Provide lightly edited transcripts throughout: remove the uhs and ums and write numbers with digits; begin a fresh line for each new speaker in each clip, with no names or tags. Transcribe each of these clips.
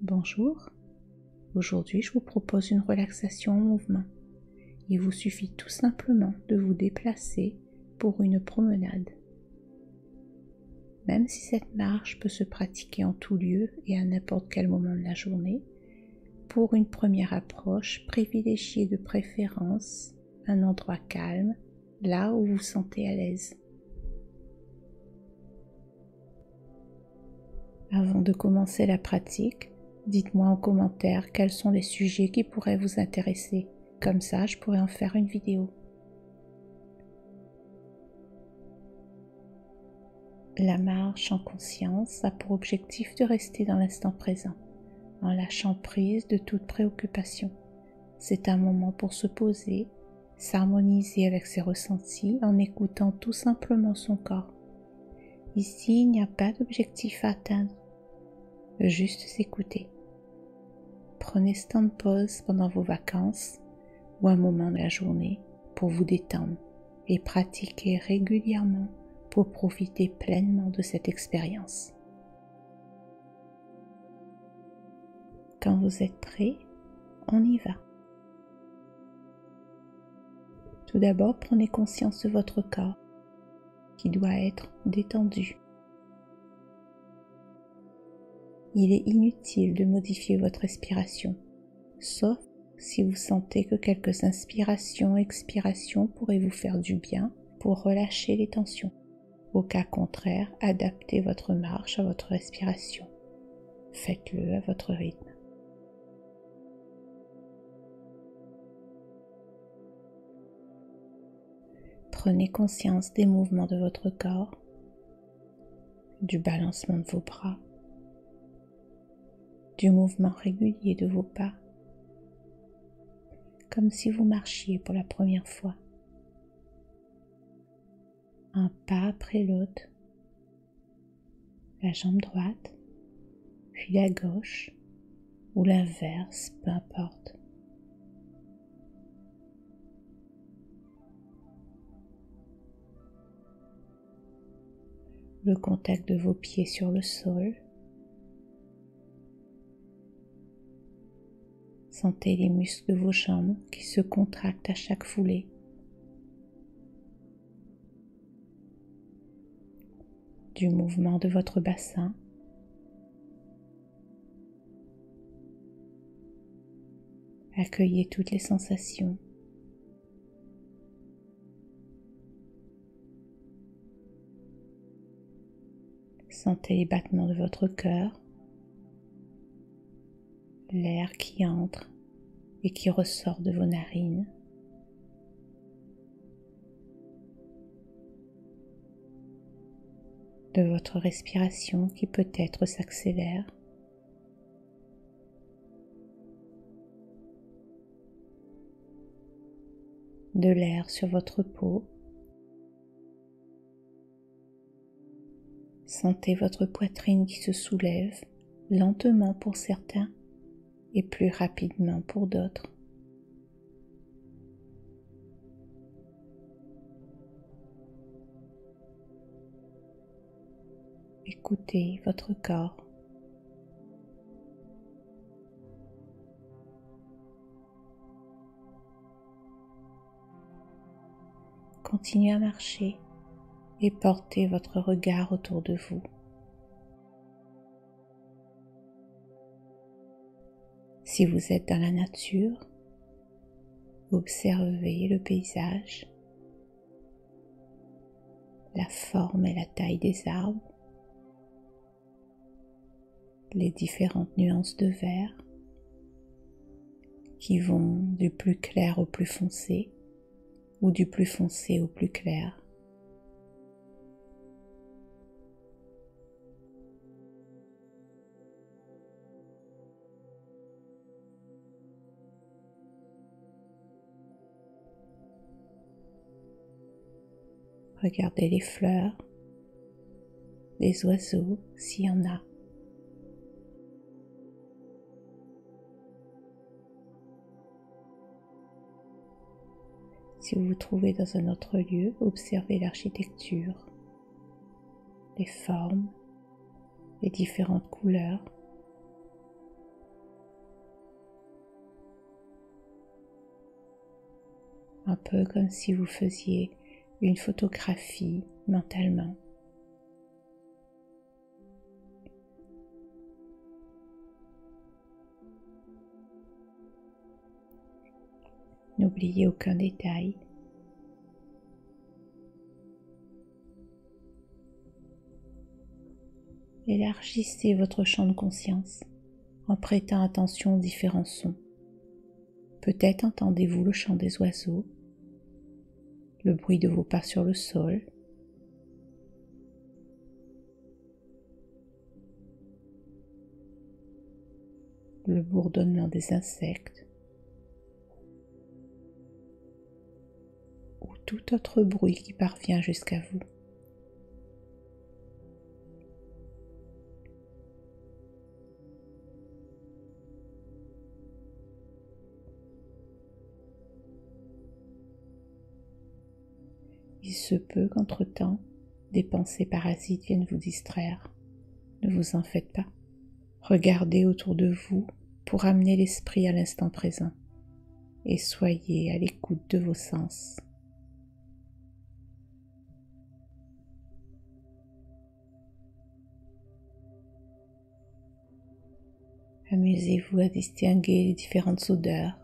Bonjour, aujourd'hui je vous propose une relaxation en mouvement. Il vous suffit tout simplement de vous déplacer pour une promenade. Même si cette marche peut se pratiquer en tout lieu et à n'importe quel moment de la journée, pour une première approche, privilégiez de préférence un endroit calme, là où vous vous sentez à l'aise. Avant de commencer la pratique, dites-moi en commentaire quels sont les sujets qui pourraient vous intéresser. Comme ça, je pourrais en faire une vidéo. La marche en conscience a pour objectif de rester dans l'instant présent, en lâchant prise de toute préoccupation. C'est un moment pour se poser, s'harmoniser avec ses ressentis en écoutant tout simplement son corps. Ici, il n'y a pas d'objectif à atteindre, juste s'écouter. Prenez ce temps de pause pendant vos vacances ou un moment de la journée pour vous détendre et pratiquer régulièrement pour profiter pleinement de cette expérience. Quand vous êtes prêt, on y va. Tout d'abord, prenez conscience de votre corps qui doit être détendu. Il est inutile de modifier votre respiration, sauf si vous sentez que quelques inspirations et expirations pourraient vous faire du bien pour relâcher les tensions. Au cas contraire, adaptez votre marche à votre respiration. Faites-le à votre rythme. Prenez conscience des mouvements de votre corps, du balancement de vos bras, du mouvement régulier de vos pas, comme si vous marchiez pour la première fois. Un pas après l'autre, la jambe droite, puis la gauche, ou l'inverse, peu importe. Le contact de vos pieds sur le sol. Sentez les muscles de vos jambes qui se contractent à chaque foulée. Du mouvement de votre bassin. Accueillez toutes les sensations. Sentez les battements de votre cœur, l'air qui entre et qui ressort de vos narines. De votre respiration qui peut-être s'accélère. De l'air sur votre peau. Sentez votre poitrine qui se soulève lentement pour certains et plus rapidement pour d'autres. Écoutez votre corps. Continuez à marcher et portez votre regard autour de vous. Si vous êtes dans la nature, observez le paysage, la forme et la taille des arbres, les différentes nuances de vert qui vont du plus clair au plus foncé ou du plus foncé au plus clair. Regardez les fleurs, les oiseaux s'il y en a. Si vous vous trouvez dans un autre lieu, observez l'architecture, les formes, les différentes couleurs. un peu comme si vous faisiez une photographie mentalement. N'oubliez aucun détail. Élargissez votre champ de conscience en prêtant attention aux différents sons. Peut-être entendez-vous le chant des oiseaux, le bruit de vos pas sur le sol, le bourdonnement des insectes ou tout autre bruit qui parvient jusqu'à vous. Il se peut qu'entre-temps, des pensées parasites viennent vous distraire. Ne vous en faites pas. Regardez autour de vous pour amener l'esprit à l'instant présent et soyez à l'écoute de vos sens. Amusez-vous à distinguer les différentes odeurs.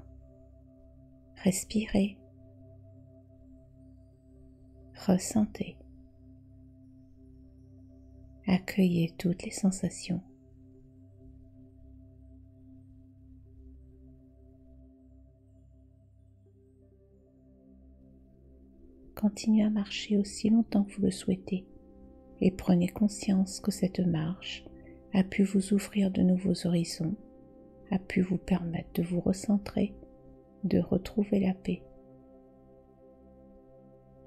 Respirez. Ressentez. Accueillez toutes les sensations. Continuez à marcher aussi longtemps que vous le souhaitez et prenez conscience que cette marche a pu vous ouvrir de nouveaux horizons, a pu vous permettre de vous recentrer, de retrouver la paix.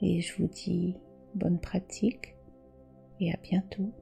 Et je vous dis bonne pratique et à bientôt.